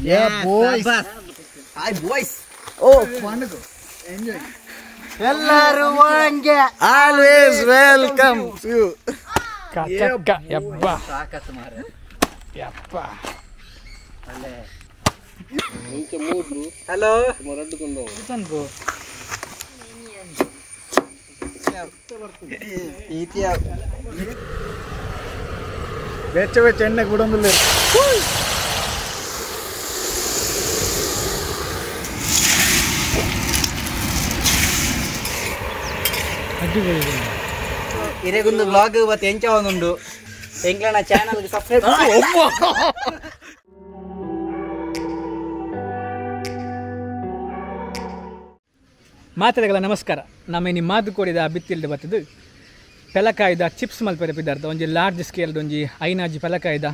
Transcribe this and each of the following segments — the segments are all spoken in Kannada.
Yeah, boys. Hi boys. Oh, wonderful. Enjoy. Ellaru vange. Always welcome. Chakka. Yabba. ಸಾಕತ್ತು ಮಾರೆ. Yappa. ಅಲ್ಲೇ. Hello. Tango. ಈತಿಯ വെച്ച് എണ്ണ കൂടുന്നില്ല. ಇರೆಗೊಂದು ಬ್ಲಾಗ್ ಇವತ್ತು ಎಂಚ ಒಂದುಂಡು ಎಂಕ್ಲನ ಚಾನಲ್ಗೆ ಸಬ್ಸ್ಕ್ರೈಬ್ ಮಾತರೆಗಳ ನಮಸ್ಕಾರ. ನಮ್ಮ ನಿಮ್ಮ ಮಾತು ಕೊಡಿದ ಬಿತ್ತಿಲ್ದೆ ಬರ್ತದೆ ಪೆಲಕಾಯ್ದ ಚಿಪ್ಸ್ ಮಲ್ಪರೆ ಪಿದಾರ್ಥ ಒಂಜಿ ಲಾರ್ಜ್ ಸ್ಕೇಲ್ದು ಒಂಜಿ ಐನಾಜಿ ಪೆಲಕಾಯ್ದ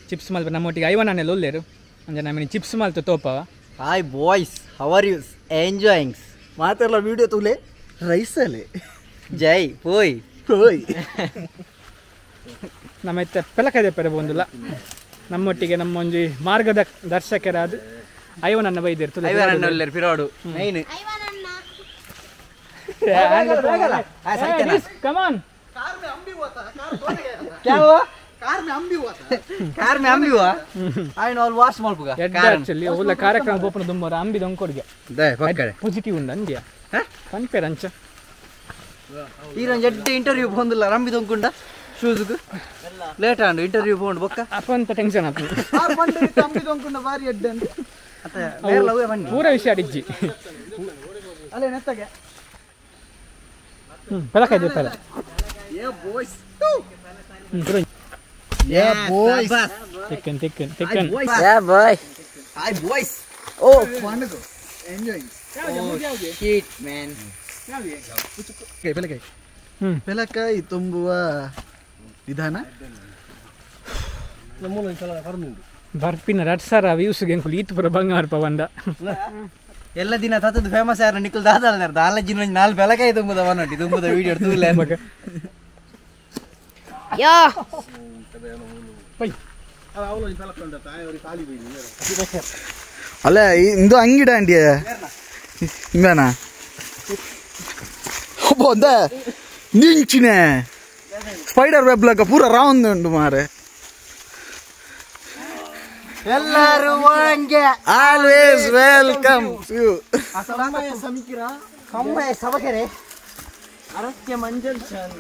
ಚಿಪ್ಸ್ ಮಲ್ಪರೆ ನಮ್ಮೊಟ್ಟಿಗೆ ಐವನನ್ನೆಲ್ಲ ಒಲ್ಲೇರು ಅಂದರೆ ನಮ್ಮನಿ ಚಿಪ್ಸ್ ಮಲ್ತು ತೋಪವ. Hi boys, how are you? ಎಂಜಾಯಿಂಗ್ಸ್ ಮಾತೆಲ್ಲ ವಿಡಿಯೋ ತೂಲೆ ರೈಸಲ್ಲಿ ಜೈ ಹೋಯ್ ಹೋಯ್. ನಮ್ಮ ಇತ್ತ ಪೆಲಕಾಯ್ದ ಪೆರೆ ಬಂದಿಲ್ಲ ನಮ್ಮೊಟ್ಟಿಗೆ ನಮ್ಮ ಒಂಜಿ ಮಾರ್ಗದ ದರ್ಶಕರಾದ ಐವನನ್ನ ಬೈದಿರ್ತದೆ. ಐವನನ್ನ ಪಿರಾಡು ಮೈನ್ Come on. क्या हुआ? कार में अंबी हुआ आई नो वाश मल्पुग actually ಒಳ್ಳೆ ಕಾರ್ಯಕ್ರಮ ಬೋಪನ ದುಮ್ಮರ ಅಂಬಿ ದೊಂಕೊಡ್ಗೆ ದೇ ಪಕ್ಕಡೆ ಪಾಸಿಟಿವ್ ಉಂಡ ಅಂದ್ಯ ಕನ್ಪೇರ್ ಅಂಚ ಈರೊಂದು ಎಡ್ಡೆ ಇಂಟರ್ವ್ಯೂ ಬಂದಿಲ್ಲ ರಂಬಿ ದೊಂಕುಂಡ ಶೂಸ್ಗೆ ಲೇಟ್ ಆಂಡು ಇಂಟರ್ವ್ಯೂ ಬೋಂಡು ಬೊಕ್ಕ ಅಪ್ಪಂತ ಟೆನ್ಷನ್ ಆತು ಆರ್ ಬಂಡೆ ತಂಬಿ ದೊಂಕುಂಡ ಬಾರಿ ಎಡ್ಡೆ ಅಂತ ಅತ್ತೆ ಬೇರೆ ಲವ್ ಬನ್ನಿ ಪೂರ ವಿಷಯ ಅಡಿಜ್ಜಿ ಅಲ್ಲೇ ನೆತ್ತಗೆ. ಪೆಲಕಾಯ್ದ ಪೆಲ Yeah, boys. ಗುರು Yeah, boys. ತೆಕ್ಕನ್ Yeah, boy. Hi, boys. Oh, wonderful. Enjoy. Shit, man. ಪೆಲಕಾಯಿ. ಪೆಲಕಾಯಿ ತುಂಬುವ ವಿಧಾನ ಬರ್ಪಿನ 2,000 ವ್ಯೂಸ್ಗೆ ಎಂಕುಲು ಈತ್ ಪುರ ಬಂಗಾರ ಪವಂಡ ಎಲ್ಲ ದಿನ ತತ್ತದು ಫೇಮಸ್ ಯಾರು ನಿಖಿಲ್ ದಾದಾರ ದಾಲಜಿನ 4 ಬೆಲಕಾಯಿ ತುಂಬುದ ವನಟಿ ತುಂಬುದ ವಿಡಿಯೋ ತೂಲೆ ಯಾ ಅಲ್ಲ ಇಂದು ಅಂಗಿಡ ಅಂಡಿ ಇಂಗನಾ ಒಬ್ಬ ನಿಂಚಿನೆ ಸ್ಪೈಡರ್ ವೆಬ್ ಲಕ ಪೂರ ರೌಂಡ್ ಉಂಟು ಮಾರೆ. ಎಲ್ಲರೂ ವಾಂಗೆ ಆಲ್ವೇಸ್ ವೆಲ್ಕಮ್. ಕಮ್ಮೆ ಸಬಕರೆ ಅರಕ್ಕೆ ಮಂಜಲ್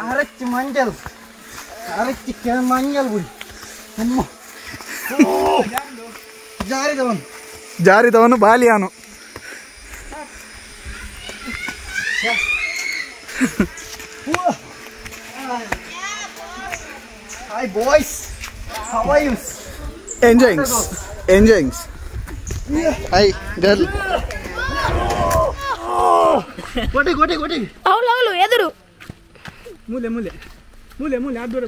ಅರಕ್ಕೆ ಮಂಜಲ್ ಅರಕ್ಕೆ ಮಂಜಲ್ ಬುಡಿ ಅಮ್ಮ ಜಾರಿದವನು ಬಾಲಿಯಾನು. Hi boys, how are you? Enjoying. Hi girl. Gote. ಅವಳು ಎದುರು ಮೂಲೆ ಆದೂರ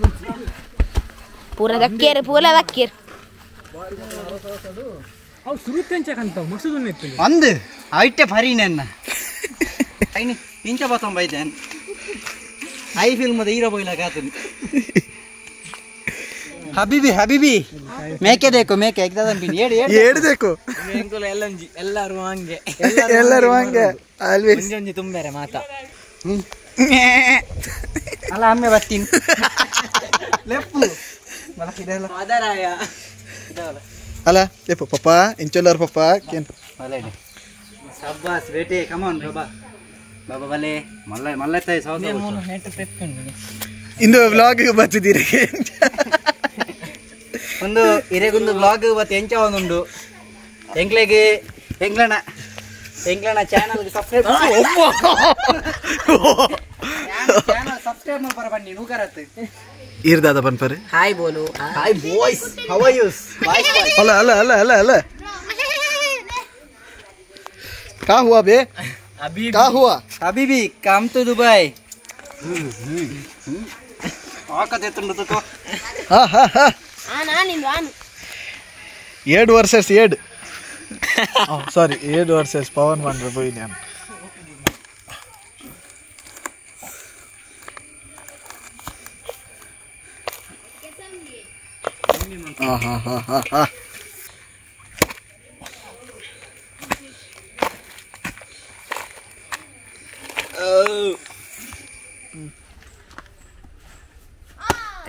ಪೂರ ದಕ್ಕೇರ್ ಅವು ಸುರುತ್ತೆಂಚಕಂತ ಮುಸುದುನ್ನ ಇತ್ತು ಅಂದು ಐಟೆ ಫರೀನೆನ್ನ ಐನಿ ಇಂಚ ಬತ್ತಂ ಬೈದೆನ್ ಐ ಫಿಲ್ಮ್ ದ ಹೀರೋ ಬೈಲ ಕಾತನ್ ಹಬೀಬಿ ಮೇಕೆ ದೇಕೋ ಮೇಕೆ ಎಕ್ದಾದನ್ ಬಿನ್ ಏಡು ದೇಕೋ ಎಂಕುಲ ಎಲ್ಲಂಜಿ ಎಲ್ಲರೂ ಹಂಗೆ ಆಲ್ವೇಸ್ ಒಂಜೊಂಜಿ ತುಂಬೆರೆ ಮಾತ ಅಲ್ಲ ಅಮ್ಮೆ ಬರ್ತೀನಿ ಲೆಪ್ಪು ಮಲಕಿದೆಲ್ಲ ಅದರಾಯ ಅಲ್ಲ ಲೆಪ್ಪು ಪಪ್ಪ ಇಂಚೊಲ್ಲರ್ ಪಪ್ಪ ಕೇನ್ ಮಲೈನೆ ಸಬ್ಬಾಸ್ ಬೇಟೆ ಕಮಾನ್ ಬಾಬಾ ಬಲೆ ಮಲ್ಲ ತಾಯಿ ಸೌದ ನೆಟ್ ತೆಕ್ಕೊಂಡು ಇಂದು ವ್ಲಾಗ್ ಬರ್ತಿದ್ದೀರಿ ಒಂದು ಇರೆಗೊಂದು ಬ್ಲಾಗ್ ಇವತ್ತು ಎಂಚ ಒಂದುಂಡು ಎಂಗ್ಲಣ ಚಾನಲ್ಗೆ ಸಬ್ಸ್ಕ್ರೈಬ್ ಸಬ್ಸ್ಕ್ರೈಬ್ ಮಾಡ್ಬಾರ ಬನ್ನಿ ನೂಕರತ್ತೆ ಇರ್ದಾದ ಬನ್ಪರೆ. ಹಾಯ್ ಬೋಲು hi boys, how are you? ಅಲ್ಲ ಕಾ ಹುವಾ ಬೇ ಕಾ ಹುವಾ ಹಬೀಬಿ ಕಮ್ ಟು ದುಬೈ ಆಕತೆತ್ತುಂಡು ತಕೋ ಹಾ ನಾನು 7 ವರ್ಸಸ್ 7 ಸಾರಿ 7 ವರ್ಸಸ್ ಪವನ್ ಮಾಡ್ರೆ போய் ನಾನು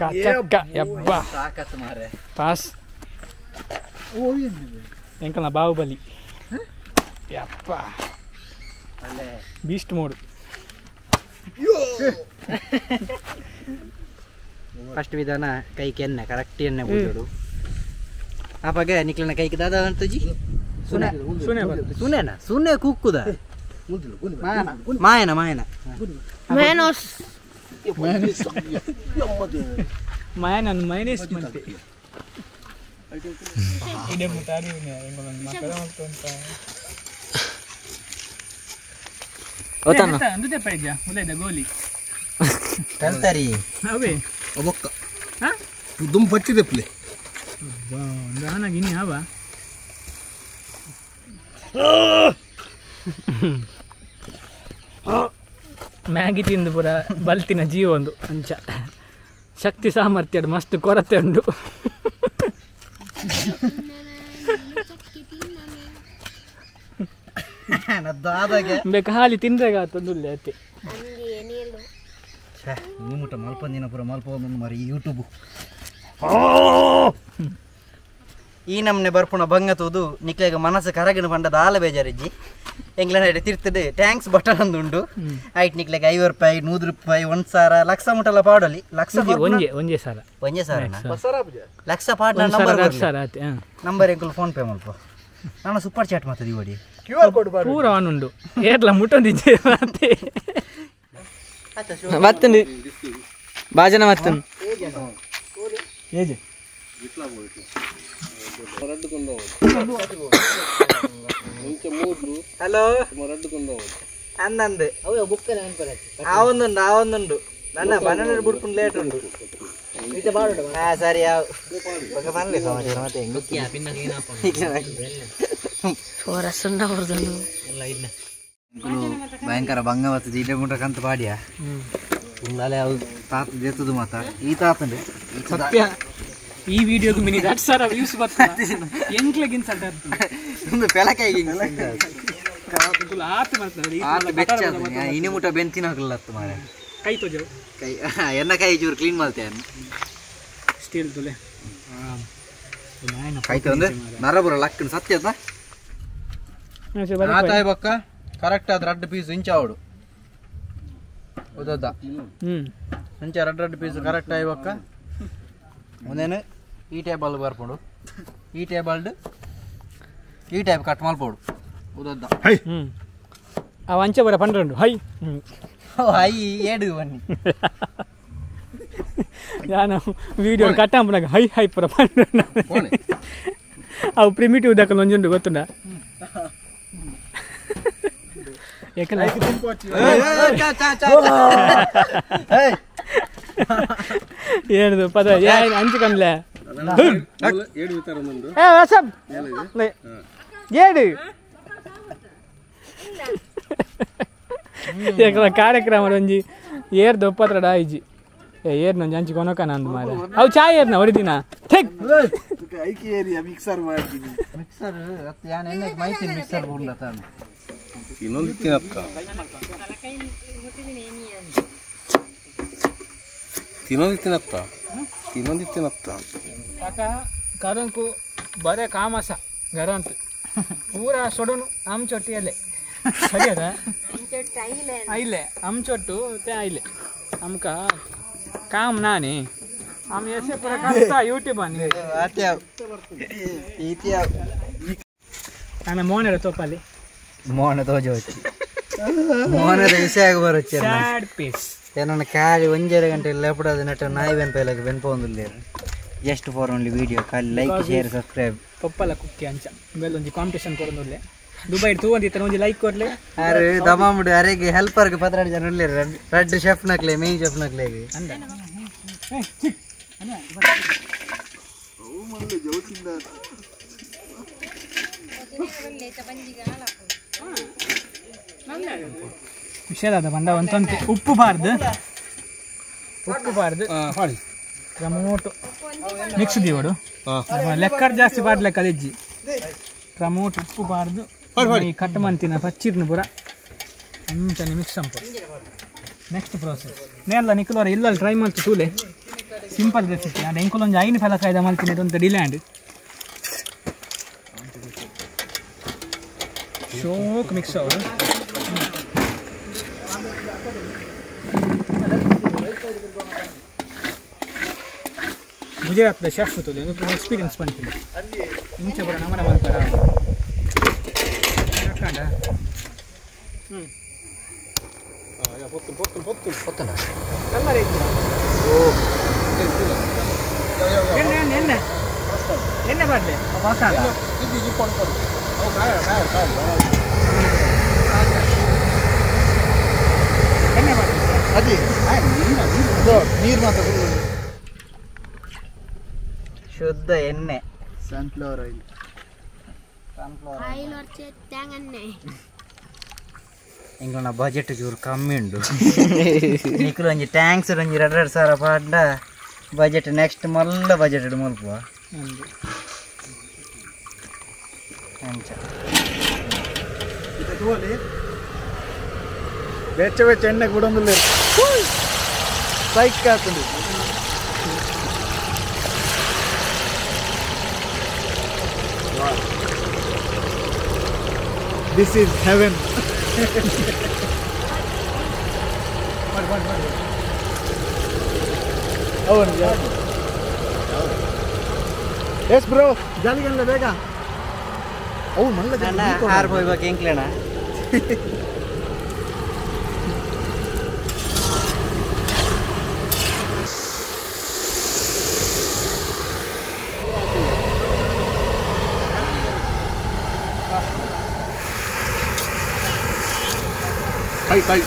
ಚಕ್ಕ ಯಬ್ಬ ಸಾಕತ್ತು ಮಾರೆ ಪಾಸ್ ಎಂಕಲ್ನ ಬಾಹುಬಲಿ ಯಪ್ಪ ಅಲ್ಲೇ ಬೀಸ್ಟ್ ಮೋಡು ಫಸ್ಟ್ ವಿಧಾನ ಕೈಗೆ ಎಣ್ಣೆ ಕರೆಕ್ಟ್ ಎಣ್ಣೆ ಬೂಜೋಡು ಆಪಾಗ ನಿಕ್ಲನ ಕೈಗೆ ದಾದ ಅಂತಜಿ ಸುನೆ ಸುನೆನಾ ಸುನೆ ಕುಕ್ಕುದ ಮಾಯನ ಮಾಯನ ಮೆನೋಸ್ ಮಾಯನ ಮೈನಸ್ ಮಂತೆ ಇದೆ ಮುತಾರಿ ಎಂಗಲನ್ ಮಾಕರ ಅಂತ ಓತನ ಅಂದುದೆ ಪೈದ್ಯ ಮುಲೆದ ಗೋಲಿ ಕಲ್ತರಿ ಅವೇ ಒಬ್ಬಕ್ಕ ದುಮ್ ಪಚ್ಚಿದೆ ಪ್ಲೇ ದಾನಾಗಿ ಇನ್ನು ಯಾವ ಮ್ಯಾಗಿ ತಿಂದು ಪೂರ ಬಲ್ತಿನ ಜೀವ ಒಂದು ಅಂಚ ಶಕ್ತಿ ಸಾಮರ್ಥ್ಯ ಮಸ್ತ್ ಕೊರತೆ ಉಂಟು ಬೇಕು ಹಾಲಿ ತಿಂದ್ರಾಗ ಆತಂದುಲ್ಲೆ ಅತ್ತೆ ನೀಮುಟ ಮಲ್ಪಂದಿನ ಪುರ ಮಲ್ಪೊಂದು ಮರಿ ಯೂಟ್ಯೂಬ್ ಈ ನಮ್ನೆ ಬರ್ಪುಣ ಬಂಗತುದು ನಿಕ್ಲೆಗ ಮನಸ್ಸು ಕರಗಿನ ಪಂಡದ ಆಲ ಬೇಜಾರಿಜ್ಜಿ ಎಂಗ್ಲನ ತಿರ್ತದೆ ಟ್ಯಾಂಕ್ಸ್ ಬಟನ್ ಒಂದುಂಡು ಐಟ್ ನಿಕ್ಲೆಗ 50 ರೂಪಾಯಿ 100 ರೂಪಾಯಿ 1,000 ಲಕ್ಷ ಮುಟಲ ಪಾಡಲಿ ಲಕ್ಷ ಒಂಜೆ ಸಾರ ಲಕ್ಷ ಪಾಡ್ ನಂಬರ್ ಎಂಕುಲು ಫೋನ್ ಪೇ ಮಲ್ಪ ನಾನು ಸೂಪರ್ ಚಾಟ್ ಮಾತದಿ ಓಡಿ QR ಕೋಡ್ ಪೂರ ಆನ್ ಉಂಡು ಏರ್ಲ ಮುಟ್ಟೊಂದಿಜ್ಜೆ ಮತ್ತೆ ಮತ್ತೊಂದು ಭಾಜನ ಮತ್ತೊಂದು ಏಜೆ ಹಲೋ ಅಂದಂದು ಆವೊಂದುಂಡು ನನ್ನ ಬನಾನ ಬಿಡ್ಕೊಂಡು ಲೇಟ್ ಉಂಡು ಸರಿ ಭಯಂಕರ ಭಂಗ ಬರ್ತದೆ ಇಡೆ ಮುಟ್ಟ ಕಂತು ಪಾಡಿಯ ಅಲ್ಲೇ ಅವು ತಾತ ಜೆತ್ತದು ಮಾತ ಈ ತಾತಂಡು ಸತ್ಯ ಈ ವಿಡಿಯೋಗೆ ಮಿನಿ 2,000 ವ್ಯೂಸ್ ಬರ್ತದೆ ಎಂಕ್ಲಗಿನ್ ಸಲ್ಟ ಒಂದು ಪೆಲಕಾಯಿ ಆತು ಮಾಡ್ತಾರೆ ಇನಿ ಮುಟ ಬೆಂತಿನ ಹಾಕಲತ್ತು ಮಾರೆ ಕೈ ತೋಜವು ಕೈ ಎನ್ನ ಕೈ ಚೂರು ಕ್ಲೀನ್ ಮಾಡ್ತೇನೆ ಸ್ಟೀಲ್ ತೊಲೆ ಕೈ ತಂದು ನರಬುರ ಲಕ್ಕನ್ ಸತ್ಯದ ಆತಾಯ್ ಬಕ್ಕ ಕರೆಕ್ಟ್ ಆದ 2 ಪೀಸ್ ಇಂಚಾವಡು ಓದದ ಇಂಚ 2 ಪೀಸ್ ಕರೆಕ್ಟ್ ಆಯ್ ಬಕ್ಕ ಮುಂದೇನು ಈ ಟೇಬಲ್ ಬರ್ಪುಂಡು ಈ ಟೇಬಲ್ಡ್ ಈ ಟೈಪ್ ಕಟ್ ಮಲ್ಪೋಡು ಓದದ ಅವ ಅಂಚೆ ಬರ 12 ಹೈ ಹೈ ಏಡು ಬನ್ನಿ ನಾನು ವಿಡಿಯೋ ಕಟ್ಟಾಂಪನಾಗ ಹೈ ಹೈ ಪುರ 12 ಅವು ಪ್ರಿಮಿಟಿವ್ ದಕ್ಕಲು ಒಂಜುಂಡು ಗೊತ್ತುಂಡ ಏನುದು ಪದ ಹಂಚಿಕೊಂಡ್ಲೆ ಏಡು ಕಾರ್ಯಕ್ರಮ ಒಂಜಿ ಏರ್ದು ಒಪ್ಪತ್ರ ಆಯ್ಜಿ ಏರ್ನ ಒಂಜಿ ಹಂಚಿ ಕೊನಕನ ಅಂದ್ ಮಾರ ಅವು ಚಾಯ್ ಏರ್ನ ಹೊಡಿದಿನ ಮಿಕ್ಸರ್ ಮಾಡ್ತೀನಿ ಮಿಕ್ಸರ್ ಮೈತಿ ಮಿಕ್ಸರ್ ಬಿಡ್ಲತ್ತ ಇನ್ನೊಂದು ತಿನ್ನತ್ತ ಕಾಕ ಕರಂಕು ಬರೇ ಕಾಮಸ ಗರಂತ ಪೂರ ಸೊಡನು ಆಮ್ಚೊಟ್ಟಿಯಲ್ಲೇ ಸರಿಯದ ಐಲೆ ಆಮ್ಚೊಟ್ಟು ಐಲೆ ಅಮ್ಕ ಕಾಮ್ ನಾನೇ ಆಮ್ ಎಸೆ ಪೂರ ಕಷ್ಟ ಯೂಟ್ಯೂಬ್ ಅನ್ನಿ ನನ್ನ ಮೋನೆರ ತೋಪಲ್ಲಿ ಮೋಹನ ತೋಜ ಹೋಯ್ತು ಮೋಹನದ ವಿಷಯ ಬರುತ್ತೆ ಸ್ಯಾಡ್ ಪೀಸ್ ನನ್ನ ಖಾಲಿ 1.5 ಗಂಟೆ ಲೆಪಡದ ನೆಟ್ಟ ನಾಯಿ ಬೆನ್ಪೈಲಾಗ ಬೆನ್ಪೊಂದಿಲ್ಲ ಜಸ್ಟ್ ಫಾರ್ ಓನ್ಲಿ ವಿಡಿಯೋ ಖಾಲಿ ಲೈಕ್ ಶೇರ್ ಸಬ್ಸ್ಕ್ರೈಬ್ ಪಪ್ಪಲ ಕುಕ್ಕಿ ಅಂಚ ಬೆಲ್ಲ ಒಂಜಿ ಕಾಂಪಿಟೇಷನ್ ಕೊಡೋದಿಲ್ಲ ದುಬೈ ತೂವಂದಿತ್ತ ಒಂಜಿ ಲೈಕ್ ಕೊಡ್ಲೆ ಅರೆ ದಮಾಮುಡು ಅರೆಗೆ ಹೆಲ್ಪರ್ಗೆ 16 ಜನ ಉಳ್ಳೇರು ರೆಡ್ ಶೆಫ್ ನಕ್ಲೆ ಮೇನ್ ಶೆಫ್ ನಕ್ಲೆಗೆ ಅಂದ ವಿಷಯದ ಬಂಡ ಒಂತೊಂದು ಉಪ್ಪು ಬಾರ್ದು ಟಮೋಟೊ ಮಿಕ್ಸ್ ದೀವಡು ಲೆಕ್ಕರ್ ಜಾಸ್ತಿ ಬಾರ್ಲೆ ಕಲಿಜ್ಜಿ ಟಮೋಟೊ ಉಪ್ಪು ಬಾರ್ದು ಕಟ್ ಮಂತಿನ ಪಚ್ಚಿರ್ನು ಪೂರ ಅಂಚನೆ ಮಿಕ್ಸ್ ಅಂಪ ನೆಕ್ಸ್ಟ್ ಪ್ರೋಸೆಸ್ ನೇಲ್ಲ ನಿಕ್ಕಲವರ ಇಲ್ಲಲ್ಲಿ ಟ್ರೈ ಮಾಡ್ತು ತೂಲೆ ಸಿಂಪಲ್ ರೆಸಿಪಿ ನಾನು ಎಂಕುಲೊಂದು ಐನು ಪೆಲಕಾಯ್ದ ಮಲ್ತಿನದು ಅಂತ ಡಿಲ್ಯಾಂಡ್ ಶೋಕ್ ಮಿಕ್ಸ್ ಅವರು ಗುಜರಾತ್ದ ಶೆಫ್ ತುಳು ಎಕ್ಸ್ಪೀರಿಯನ್ಸ್ ಬಂತಿಲ್ಲ ಇಂಚೆ ಬರ ನಮ್ಮನ ಮಾಡ್ತಾರ ಎಣ್ಣೆ ಬಾಡ್ಲೆ ಎಣ್ಣೆ ಬಾಡ್ಲೆ ಅದೇ ನೀರು ಮಾತ್ರ ಶುದ್ಧ ಎಣ್ಣೆ ಸನ್ಫ್ಲವರ್ ಆಯಿಲ್ ಆಯಿಲ್ ಹೊರಚೆ ತೇಂಗಣ್ಣೆ ಇಂಗ್ಲ ಬಜೆಟ್ ಚೂರು ಕಮ್ಮಿ ಉಂಡು ನಿಖಲು ಒಂಜಿ ಟ್ಯಾಂಕ್ಸ್ ಒಂಜಿ 2,000 ಪಾಡ್ಡ ಬಜೆಟ್ ನೆಕ್ಸ್ಟ್ ಮಲ್ಲ ಬಜೆಟ್ ಮಲ್ಪುವ ಬೆಚ್ಚ ಬೆಚ್ಚ ಎಣ್ಣೆ ಕೊಡೊಂದಿಲ್ಲ ಸೈಕ್ ಹಾಕೊಂಡು ದಿಸ್ ಈಸ್ ಹೆವೆನ್ ಅವನು ಎಸ್ ಬ್ರೋ ಜಾಲಿಗೆಲ್ಲ ಬೇಗ ಅವು ಮಲ್ಲ ಹಾರ್ ಹೋಗ್ಬೇಕು ಎಂಕ್ಲೇಣ ಕೈ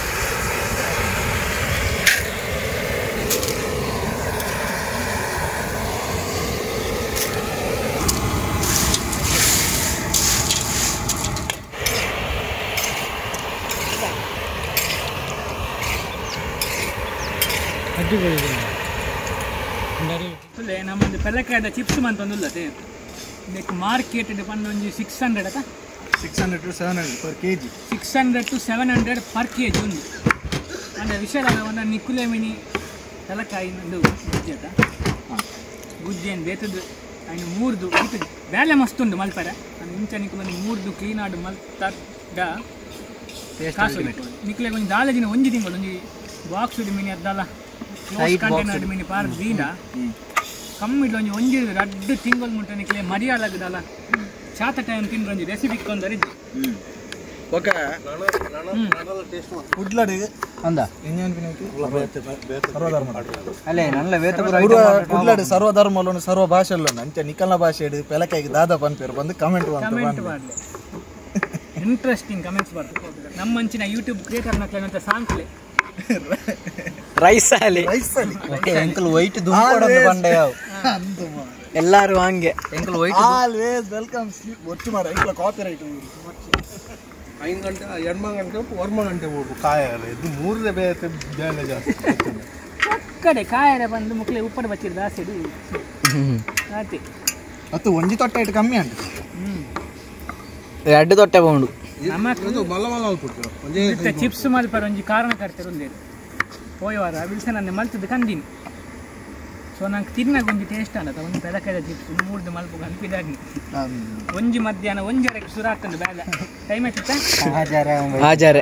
ನಮ್ಮದು ಪೆಲಕಾಯ್ದ ಚಿಪ್ಸ್ ಮಂತೊಂದುಲ್ಲತೆ ಇದಕ್ಕೆ ಮಾರ್ಕೆಟ್ ಪಂದು ಒಂಜಿ 600 ಅಕ್ಕ 600 to 700 per kg 600 to 700 per kg ಉಂದು ಅಂದರೆ ವಿಷಯ ಒಂದು ನಿಕ್ಕುಲೆ ಮಿನಿ ಪೆಲಕಾಯಿ ಒಂದು ಗುಜ್ಜಿ ಅದ ಗುಜ್ಜಿ ಏನು ಬೇತದ್ದು ಅಯ್ನು ಮೂರ್ದು ಇದು ಬೇಳೆ ಮಸ್ತ್ ಉಂಡು ಮಲ್ಪರೆ ಅದು ಮುಂಚೆ ನಿಕ್ಕುಲೆ ಮೂರ್ದು ಕ್ಲೀನ್ ಆಡು ಮಲ್ತಡ್ಡ ಕಾಸು ನಿಕ್ಕಲೆ ಒಂದು ದಾಲಜಿನ ಒಂಜಿ ತಿಂಗಳು ಒಂಜಿ ಬಾಕ್ಸ್ ಉಡಿ ಮಿನಿ ಅದ್ದಲ್ಲ ಕಂಟೈನರ್ ಮಿನಿ ಪಾರ್ ಬೀಡ ಕಮ್ಮಿ ಒಂಜಿ ರಡ್ಡು ತಿಂಗಳು ಮುಟ್ಟ ನಿಕ್ಕಲೆ ಮರಿಯಾಲಾಗದಲ್ಲ ಚಾತ ಟೈಮ್ ತಿಂದ್ರೆ ಒಂಜಿ ರೆಸಿಪಿ ಕೊಂದರೆ ಓಕೆ ಉಡ್ಲಡಿ ಅಂದ ಇಂಜಿನ್ ಬಿನೈತಿ ಸರ್ವಧರ್ಮ ಅಲ್ಲೇ ನಲ್ಲ ಉಡ್ಲಡಿ ಸರ್ವಧರ್ಮಲೋನು ಸರ್ವ ಭಾಷೆಲ್ಲೋನು ಅಂಚೆ ನಿಕಲ್ನ ಭಾಷೆ ಹಿಡಿದು ಪೆಲಕಾಯಿಗೆ ದಾದ ಪನ್ಪೇರು ಬಂದು ಕಮೆಂಟ್ ಮಾಡಲಿ ಇಂಟ್ರೆಸ್ಟಿಂಗ್ ಕಮೆಂಟ್ಸ್ ಬರ್ತದೆ ನಮ್ಮ ಮಂಚಿನ ಯೂಟ್ಯೂಬ್ ಕ್ರಿಯೇಟರ್ ನಕ್ಲೇನಂತ ಸಾಂಗ್ಲೆ ರೈಸಾಲಿ ಎಂಕಲ್ ವೈಟ್ ದುಂಬಡೊಂದು ಬಂಡೆ ಯಾವ ಎಲ್ಲಾರು ಹಂಗೆ ಎಂಕಲ್ ವೈಟ್ ಆಲ್ವೇಸ್ ವೆಲ್ಕಮ್ ಒಟ್ಟು ಮಾಡ ಎಂಕಲ ಕಾಪಿರೈಟ್ 5 ಗಂಟೆ 2 ಗಂಟೆ 1 ಗಂಟೆ ಹೋಗು ಕಾಯಲ್ಲ ಇದು 3 ಬೇಳೆ ಜಾಸ್ತಿ ಕಡೆ ಕಾಯರೆ ಬಂದು ಮುಕ್ಲೆ ಉಪ್ಪಡು ಬಚ್ಚಿರ ದಾಸಿಡು ಆತಿ ಅತ್ತು ಒಂಜಿ ತೊಟ್ಟೆ ಇಟ್ಟು ಕಮ್ಮಿ ಅಂಟು ಎರಡು ತೊಟ್ಟೆ ಬಹುದು ನಮ್ಮದು ಮಲ್ಲ ಮಲ್ಲ ಹೋಗ್ಬಿಡ್ತು ಒಂಜಿ ಚಿಪ್ಸ್ ಮಲ್ಪರ ಒಂಜಿ ಕಾರಣ ಕರ್ತಾರೆ ಒಂದೇ ಹೋಯವಾರ ವಿಲ್ಸ ನನ್ನ ಮಲ್ತದ್ದು ಕಂದಿನಿ ಸೊ ನಂಗೆ ತಿನ್ನಾಗ ಒಂಜಿ ಟೇಸ್ಟ್ ಅನ್ನತ್ತ ಒಂದು ಪೆಲಕಾಯ್ದ ಚಿಪ್ಸ್ 3 ಮಲ್ಪು ಅನ್ಪಿದಾಗಿ ಒಂಜಿ ಮಧ್ಯಾಹ್ನ ಒಂಜರಕ್ಕೆ ಶುರು ಆಗ್ತದೆ ಬೇಡ ಟೈಮ್ ಆಯ್ತಿತ್ತ ಹಾಜಾರೆ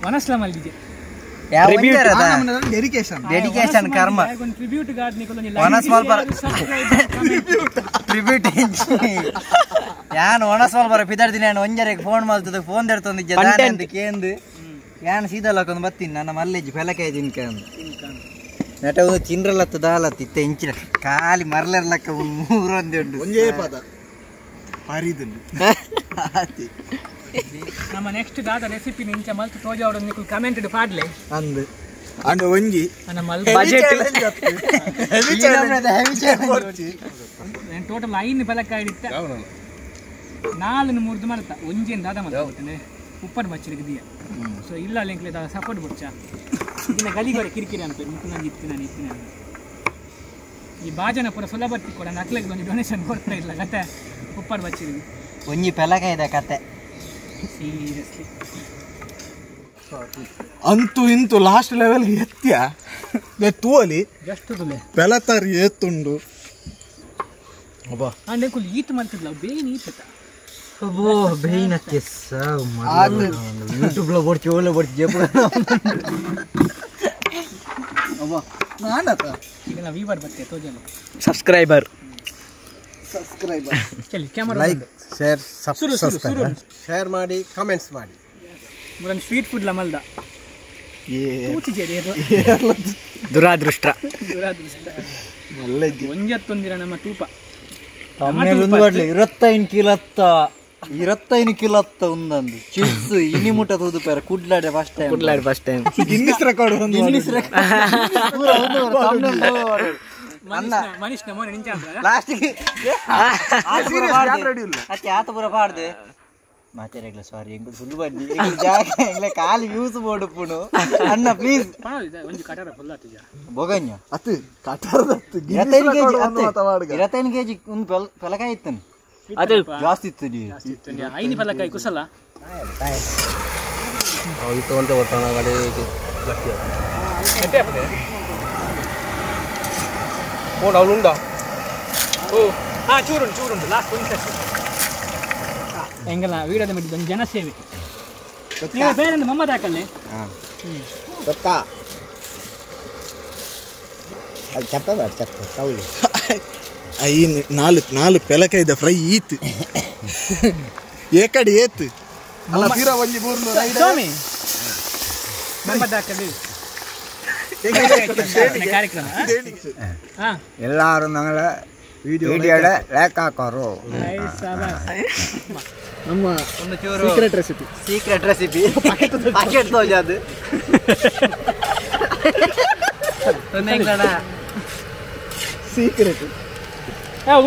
ವನಸ್ಲ ಮಲ್ದಿದೆ ಡೆಡಿಕೇಶನ್ ಕರ್ಮ ಟ್ರಿಬ್ಯೂಟ್ ಯಾನ್ ಒಣಸ್ವಾಲ್ ಬರ ಪಿದಾಡ್ತೀನಿ ನಾನು ಒಂಜರೆಗೆ ಫೋನ್ ಮಾಡ್ತದೆ ಫೋನ್ ತೆಡ್ತೊಂದಿದ್ದೆ ಕೇಂದು ಯಾನ್ ಸೀದಲ್ಲಕ್ಕೊಂದು ಬರ್ತೀನಿ ನನ್ನ ಮಲ್ಲೆಜ್ಜಿ ಪೆಲಕಾಯಿ ತಿನ್ಕಂದು ನಟ ಒಂದು ಚಿಂಡ್ರಲತ್ತು ದಾಲತ್ತು ಇತ್ತೆ ಇಂಚಿನ ಖಾಲಿ ಮರ್ಲೆರ್ಲಕ್ಕ ಒಂದು 3 ಉಂಟು ಒಂಜೇ ಪದ ಪಾರಿದುಂಡು ನಮ್ಮ ನೆಕ್ಸ್ಟ್ ದಾದ ರೆಸಿಪಿ ನಿಂಚ ಮಲ್ತು ತೋಜಾವಡು ನಿಕ್ಕು ಕಮೆಂಟ್ ಪಾಡ್ಲೆ ಅಂದು ಅಂಡ್ ಒಂಜಿ ನಮ್ಮ ಬಜೆಟ್ ಟೋಟಲ್ 5 ಪೆಲಕಾಯಿ ಇತ್ತ 4 ಮಲ್ತ ಒಂಜೇನು ದಾದ ಮಲ್ತ ಉಪ್ಪರ್ ಬಚ್ಚಲಿಗೆ ದಿಯ ಸೊ ಇಲ್ಲ ಲಿಂಕ್ಲೆ ದಾದ ಸಪೋರ್ಟ್ ಬಚ್ಚ ಇದನ್ನ ಗಲಿಗೊರೆ ಕಿರಿಕಿರಿ ಅಂತ ಮುಖನಾಗಿ ಇತ್ತಿನ ಈ ಬಾಜನ ಪೂರ ಸುಲಭತ್ತಿ ಕೂಡ ನಕ್ಲೆಗೆ ಒಂದು ಡೊನೇಷನ್ ಕೊಡ್ತಾ ಇಲ್ಲ ಕತೆ ಉಪ್ಪರ್ ಬಚ್ಚಲಿಗೆ ಒಂಜಿ ಪೆಲಕಾಯಿದ ಕತೆ ಸೀರಿಯಸ್ಲಿ ಅಂತೂ ಇಂತೂ ಲಾಸ್ಟ್ ಲೆವೆಲ್ಗೆ ಎತ್ತಿಯ ತೂವಲಿ ಪೆಲತಾರಿ ಎತ್ತುಂಡು ಅಂಡೆ ಕುಲ್ ಈತ್ ಮಾಡ್ತಿದ್ಲ ಬೇನ್ ಈತ ಅಬ್ಬೋ ಬೇಯಿನಕ್ಕೆ ಸಾವು ಯೂಟ್ಯೂಬ್లో పొడిచి ఓళ్ళో పొడిచి చెప్పు ಅಬ್ಬಾ ನಾನತ ಈಗ ನಾವು ವೀವರ್ ಬತ್ತೆ ತೋಜಲು ಸಬ್ಸ್ಕ್ರೈಬರ್ ಚಲಿ camera like share subscribe share ಮಾಡಿ ಕಮೆಂಟ್ಸ್ ಮಾಡಿ ಮುರನ್ ಸ್ವೀಟ್ ಫುಡ್ ಲಮಲ್ದ ದುರಾದೃಷ್ಟ ಒಂಜತ್ತೊಂದಿರ ನಮ್ಮ ತೂಪ 25 ಕಿಲತ್ತ ఉందండి చిప్స్ ఇన్ని ముట్ట తూదుపారు కుడ్లాడే ఫస్ట్ టైం గిన్నిస్ రికార్డ్ ಅನ್ನ ಮನುಷ್ಯ ಮೋನೆ ನಿಂಚ ಲಾಸ್ಟ್ ಗೆ ಆತಪುರ ಪಾಡ್ದೆ ಮಾತಾಡಲ್ಲ ಸಾರಿ ಎಂಗು ಫುಲ್ ಬಡ್ಡಿ ಜಾಗ ಎಂಗ್ಲೆ ಕಾಲು ಯೂಸ್ ಮಾಡೋಪುನು ಅಣ್ಣ ಪ್ಲೀಸ್ ಒಂದು ಕಟರ ಫುಲ್ ಆತಿಜ ಬೋಗಣ್ಣ ಅತ್ತು ಕಟರದತ್ತು 25 kg ಒಂದು ಪಲಕಾಯಿ ಇತ್ತನು ಅದು ಜಾಸ್ತಿ ಇತ್ತು ಐನಿ ಪಲಕಾಯಿ ಕುಸಲ ಇದು ಅಂತ ಒತ್ತಣ ಗಾಡಿ ಗಟ್ಟಿ ಗಟ್ಟಿ ಓ ಡೌನುಂಡಾ ಓ ಹಾ ಚೂರುಂಡು ಲಾಸ್ಟ್ ಒಂದು ಸೆಟ್ ಎಂಗಲ್ಲ ವೀಡಿಯೋದ ಮಾಡಿದ್ದು ಒಂದು ಜನಸೇವೆ ನೀವು ಬೇರೆ ಮೊಹಮ್ಮದ್ ಹಾಕಲ್ಲೇ ಗೊತ್ತಾ ಅದು ಚಪ್ಪ ಕೌಲಿ ಈ ನಾಲ್ಕು ಪೆಲಕಾಯಿದ ಫ್ರೈ ಈತ್ ಏಕಡಿ ಏತ್ ಅಲ್ಲ ತೀರಾ ಒಂಜಿ ಮೂರ್ನೂರು ಸ್ವಾಮಿ ಮೊಹಮ್ಮದ್ ಹಾಕಲ್ಲಿ ಕಾರ್ಯಕ್ರಮ ಎಲ್ಲರೂ ನಂಗಳ ವಿಡಿಯೋಡ ಲೈಕ್ ಹಾಕೋರು ನಮ್ಮ ಒಂದು ಚೂರು ಸೀಕ್ರೆಟ್ ರೆಸಿಪಿ ಪ್ಯಾಕೆಟ್ ತೋಜಾದು ಸೀಕ್ರೆಟ್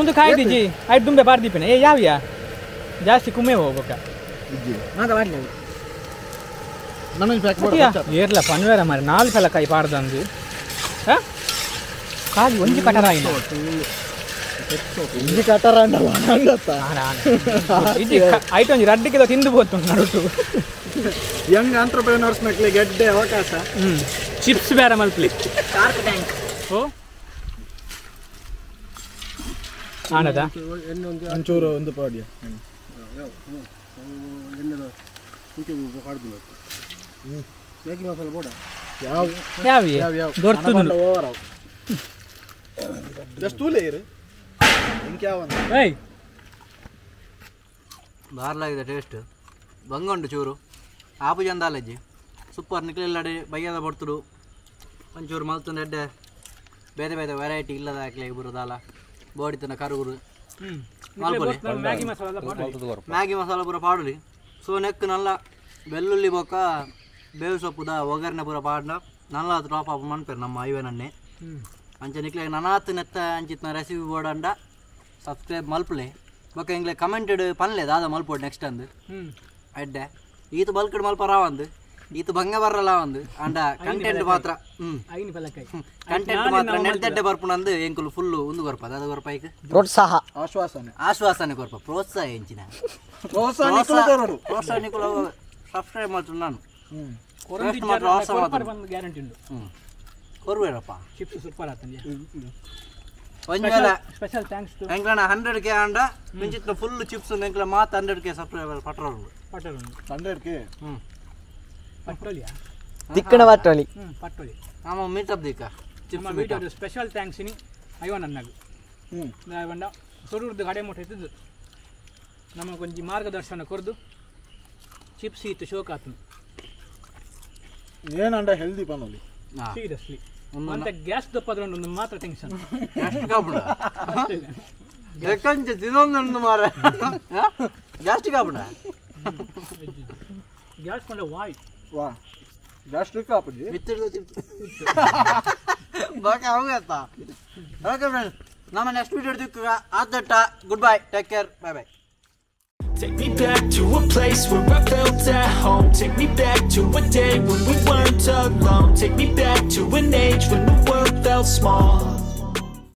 ಒಂದು ಕಾಯ್ದಿಜ್ಜಿ ಆಯ್ತು ತುಂಬೆ ಬಾರ್ದಿಪ್ಪೇನೆ ಏ ಯಾವ್ಯಾ ಜಾಸ್ತಿ ಕುಮ್ಮೆ ಹೋಗ್ಬೇಕ ಏರ್ಲ ಪನ್ವೇರ ಮಾರಿ 4 ಪೆಲಕಾಯಿ ಪಾಡ್ದಂದು ಕಾಲಿ ಒಂಜಿ ಕಟರ ಆಯ್ತು ಇಂಜಿ ಕಟರ ಆಯ್ತು ಒಂಜಿ 2 ಕಿಲೋ ತಿಂದು ಬೋತು ನಡುಟು ಯಂಗ್ ಆಂಟ್ರಪ್ರೆನರ್ಸ್ ಮಕ್ಕಳಿಗೆ ಗೆಡ್ಡೆ ಅವಕಾಶ ಚಿಪ್ಸ್ ಬೇರೆ ಮಲ್ಪಲಿ ಓ ಆನದ ಒಂಚೂರು ಒಂದು ಪಾಡಿಯ ಯಾವ ದೊರ್ತುದು ಬಾರ್ಲಾಗಿದೆ ಟೇಸ್ಟ್ ಬಂಗೊಂಡು ಚೂರು ಆಪು ಚಂದಾಲಜ್ಜಿ ಸೂಪರ್ ನಿಕ್ಲೆಲ್ಲಾಡಿ ಬೈಯದ ಬಡ್ತುಡು ಒಂಚೂರು ಮಲ್ತುಂಡು ಎಡ್ಡೆ ಬೇರೆ ಬೇರೆ ವೆರೈಟಿ ಇಲ್ಲದ ಹಾಕ್ಲಿಕ್ಕೆ ಬರೋದಲ್ಲ ಬೋಡಿತನ ಕರುಗುರು ಮ್ಯಾಗಿ ಮಸಾಲ ಪೂರ ಪಾಡಲಿ ಸೊ ನೆಕ್ ನಲ್ಲ ಬೆಳ್ಳುಳ್ಳಿ ಬೊಕ್ಕ ಬೇವು ಸೊಪ್ಪುದ ಒಗ್ಗರಣೆ ಪೂರ ಪಾಡ್ನ ನಲ್ಲ ಡ್ರಾಪ್ ಆಪ್ ಮನ್ಪೇರು ನಮ್ಮ ಐವೇನನ್ನೇ ಅಂಚೆ ನಿಕ್ಲೆ ನನಾತ್ ನೆತ್ತ ಅಂಚಿತ್ನ ರೆಸಿಪಿ ಬೋರ್ಡ್ ಅಂಡ ಸಬ್ಸ್ಕ್ರೈಬ್ ಮಲ್ಪಲೆ ಬೊಕ್ಕ ಇಂಗ್ಲೆ ಕಮೆಂಟೆಡ್ ಪನ್ಲೆ ದಾದ ಮಲ್ಪೋಡ್ ನೆಕ್ಸ್ಟ್ ಅಂದು ಎಡ್ಡೆ ಈತ ಬಲ್ಕಡ್ ಮಲ್ಪ ರಾವಂದು ಈತ ಭಂಗ ಬರಲ್ಲ ಒಂದು ಅಂಡ ಕಂಟೆಂಟ್ ಮಾತ್ರ ಕಂಟೆಂಟ್ ಮಾತ್ರ ನೆಡ್ದಡ್ಡೆ ಬರ್ಪುನಂದು ಎಂಕುಲು ಫುಲ್ಲು ಒಂದು ಬರ್ಪದ ಅದು ಬರ್ಪೈಕ್ ಪ್ರೋತ್ಸಾಹ ಆಶ್ವಾಸನೆ ಕೊರ್ಪ ಪ್ರೋತ್ಸಾಹ ಎಂಚಿನ ಪ್ರೋತ್ಸಾಹ ನಿಕುಲು ಸಬ್ಸ್ಕ್ರೈಬ್ ಮಾಡ್ತು ನಾನು ಗ್ಯಾರಂಟಿ ಉಂಟು ಕೊರ್ವೇರಪ್ಪ ಚಿಪ್ಸ್ ಸೂಪರ್ ಆತಂಜ ಒಂಜಲ ಸ್ಪೆಷಲ್ ಥ್ಯಾಂಕ್ಸ್ ಟು ಎಂಕ್ಲನ 100k ಅಂಡ ಮಿಂಚಿತ್ನ ಫುಲ್ ಚಿಪ್ಸ್ ಎಂಕ್ಲ ಮಾತ 100k ಸಬ್ಸ್ಕ್ರೈಬರ್ ಪಟ್ರೋಲ್ 100k ಪಟ್ಟೋಲಿಯಾ ತಿಕ್ಕಣ ಪಟ್ಟೋಲಿ ಪಟ್ಟೋಲಿ ಆಮ ಮೀಟಪ್ ದಿಕ್ಕ ಚಿಪ್ಸ್ ಮೀಟಪ್ ಸ್ಪೆಷಲ್ ಥ್ಯಾಂಕ್ಸ್ ಇನಿ ಐವನ್ ಅನ್ನಗು ನಾವಂಡ ಸೊರೂರ್ದು ಗಡೆ ಮುಟ್ಟ ಇದ್ದು ನಮಗೆ ಕೊಂಚ ಮಾರ್ಗದರ್ಶನ ಕೊರ್ದು ಚಿಪ್ಸ್ ಇತ್ತು ಶೋಕಾತು ಏನಂಡ ಹೆಲ್ದಿ ಪನೋಲಿ ಸೀರಿಯಸ್ಲಿ ಅಂತ ಗ್ಯಾಸ್ ದಪ್ಪದ್ರ ಒಂದು ಮಾತ್ರ ಟೆನ್ಷನ್ ಯಾಕಂಚ ತಿನ್ನೊಂದು ಮಾರ ಗ್ಯಾಸ್ಟ್ರಿಕ್ ಆಗ್ಬಿಡ ಗ್ಯಾಸ್ ಕೊಂಡ ವಾಯ್ ವಾ ಗ್ಯಾಸ್ಟ್ರಿಕ್ ಆಪಜಿ ಬಾಕಿ ಹೋಗತ್ತಾ ಓಕೆ ಫ್ರೆಂಡ್ಸ್ ನಮ್ಮ ನೆಕ್ಸ್ಟ್ ವಿಡಿಯೋ ಹಿಡಿದು ಆದಟ್ಟ good bye take care bye bye Take me back to a place where I felt at home. Take me back to a day when we weren't alone. Take me back to an age when the world felt small.